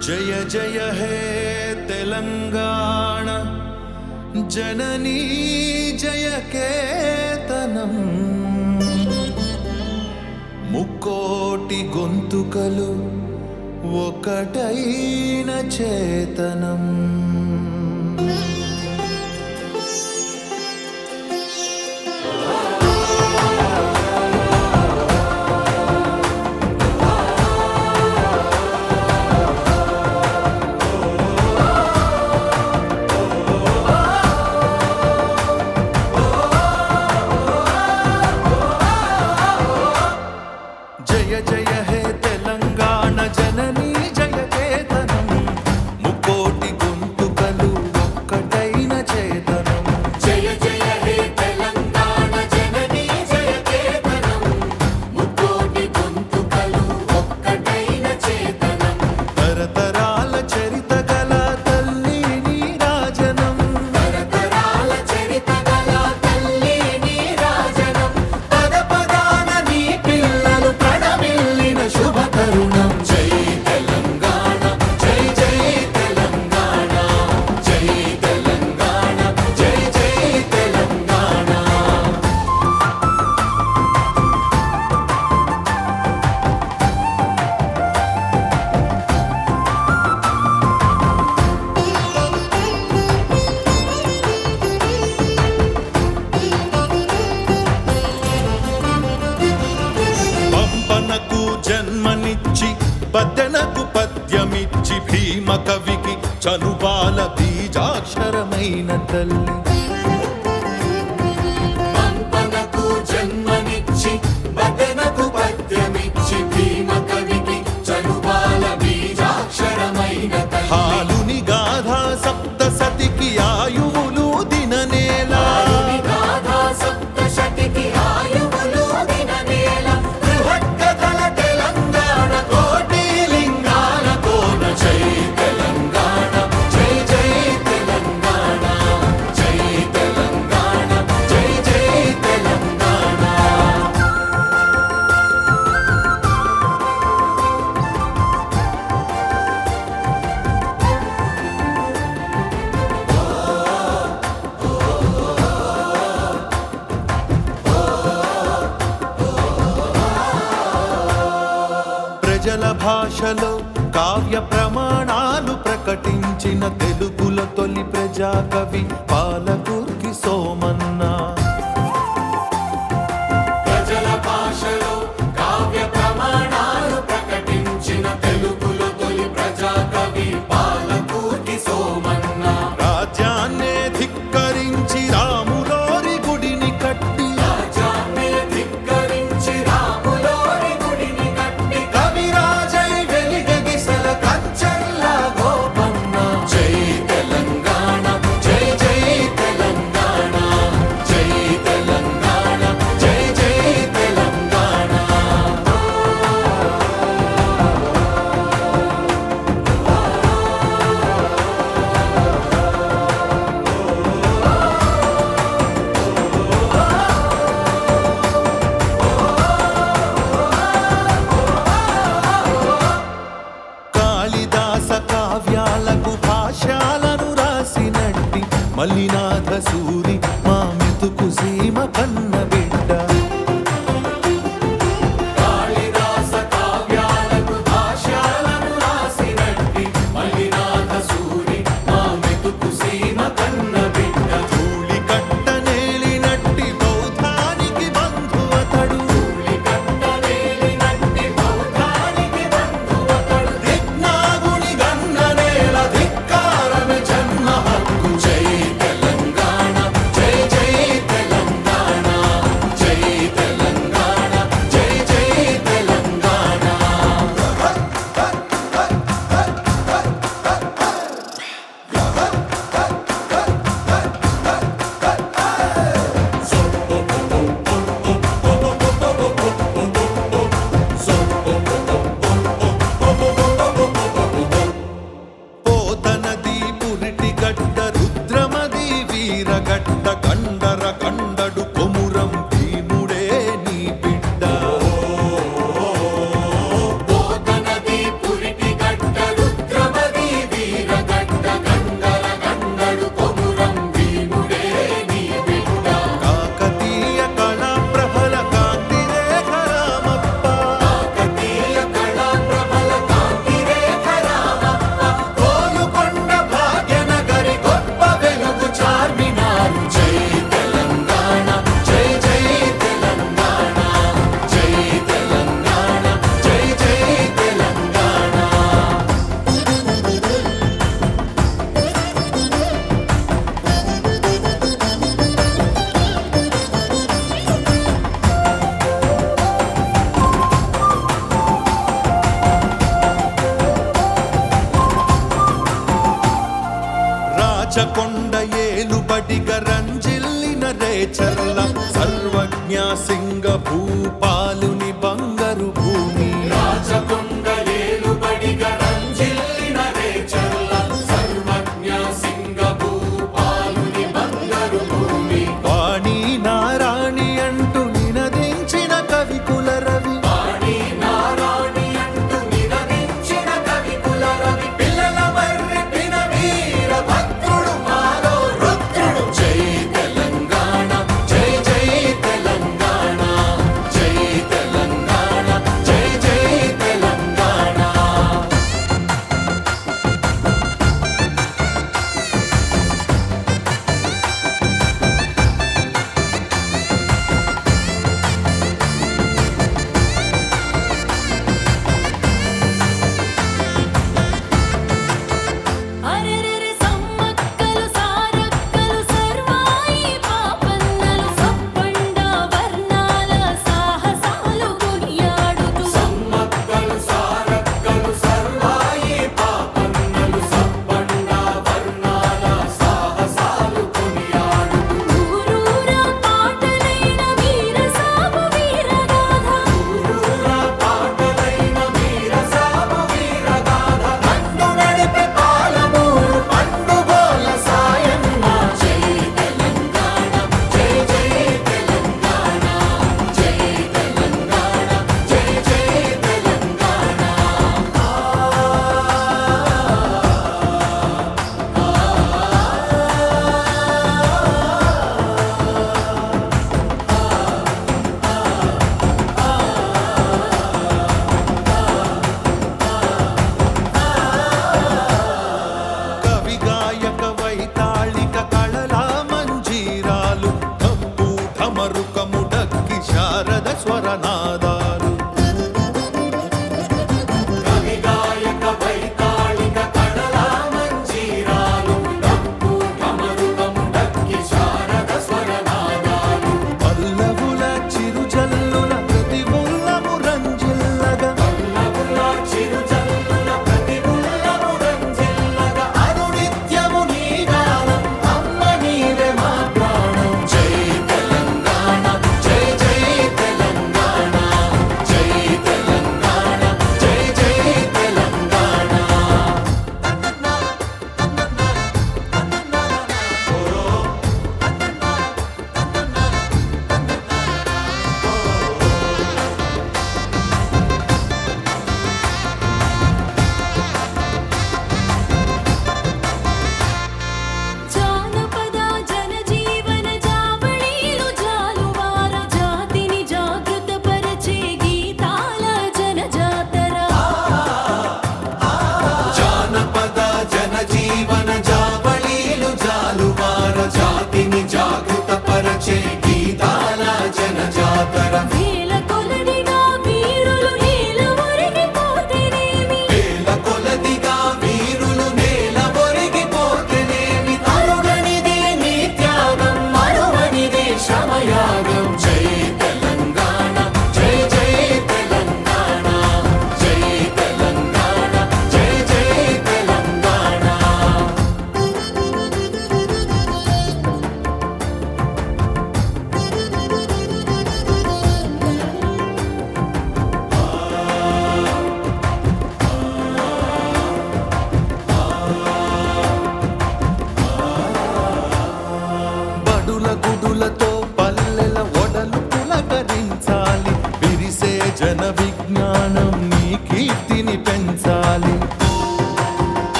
जय जय हे तेलंगाण जननी जय केतनम मुक्कोटि गोंतुकलु ఒకటైన చేతనం పద్దెనకు పద్యమిచ్చి భీమ కవికి చనుబాల బీజాక్షరమైన తల్లి పంపనకు జన్మనిచ్చి పద్దెనకు పద్యమిచ్చి భీమ కవికి చనుబాల బీజాక్షరమైన తల్లి హాలుని గాథ సప్తసతికి ఆయువులు దిననేల గాథ సప్తశతికి ఆయువులు దిననేల బృహత్కథల తెలంగాణ కోటి లింగాల కోన జై తెలంగాణ జై జై తెలంగాణ జై తెలంగాణ జై జై తెలంగాణ ప్రజల భాషలో కావ్య ప్రమాణాలు ప్రకటించిన తెలుగుల తొలి ప్రజాకవి పాలకుర్తి సోమన్న ప్రజల భాషలో కావ్య ప్రమాణాలు ప్రకటించిన తెలుగుల తొలి ప్రజాకవి పాలకుర్తి సోమన్న రాజ్యాన్నే ధిక్కరించి రాములోరి గుడిని కట్టి రాజ్యాన్నే ధిక్కరించి రాములోరి గుడిని కట్టి కవిరాజై వెలిగగిసల కంచల్ల గోపన్న జై తెలంగాణ జై జై తెలంగాణ జై తెలంగాణ జై జై తెలంగాణ కాళిదాస కావ్యాలకు భాష్యాలను రాసినట్టి మల్లినాథ సూరి మా మెతుకు సీమ కన్న బిడ్డ కాళిదాస కావ్యాలకు భాష్యాలను రాసినట్టి మల్లినాథ సూరి మా మెతుకు సీమ కన్న బిడ్డ ధూళి కట్టనేలినట్టి బౌద్ధానికి బంధువతడు ధూళి కట్టనేలినట్టి బౌద్ధానికి బంధువతడు దిక్నాగుని గన్ననేల ధిక్కారమే జన్మ హక్కు జై తెలంగాణ రాచకొండ ఏలుబడిగ రంజిల్లిన రేచర్ల సర్వజ్ఞ సింగ భూపాలుని బంగారు భూమి రాచకొండ ఏలుబడిగ రంజిల్లిన రేచర్ల సర్వజ్ఞ సింగ భూపాలుని బంగారు భూమి వాణి నారాణి అంటూ నినదించిన కవి కుల రవి వాణి నారాణి అంటూ నినదించిన కవి కుల రవి పిల్లల మర్రి పిన వీర భద్రుడు మాలో రుద్రుడు జై తెలంగాణ జై జై తెలంగాణ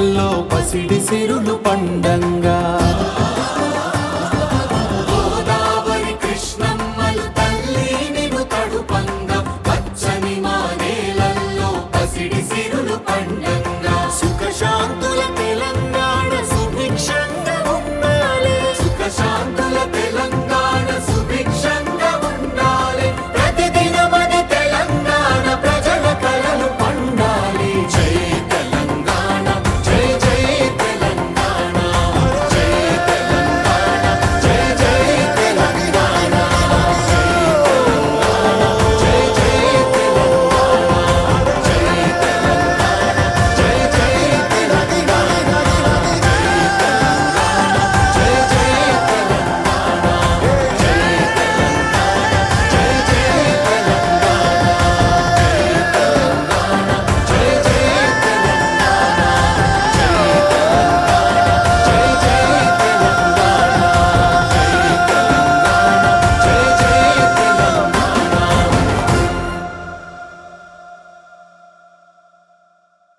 నేలల్లో పసిడి సిరులు పండంగా గోదావరి కృష్ణమ్మలు తల్లి నిన్ను తడుపంగా పచ్చని మా నేలల్లో పసిడి సిరులు పండంగా సుఖశాంతుల తెలంగాణ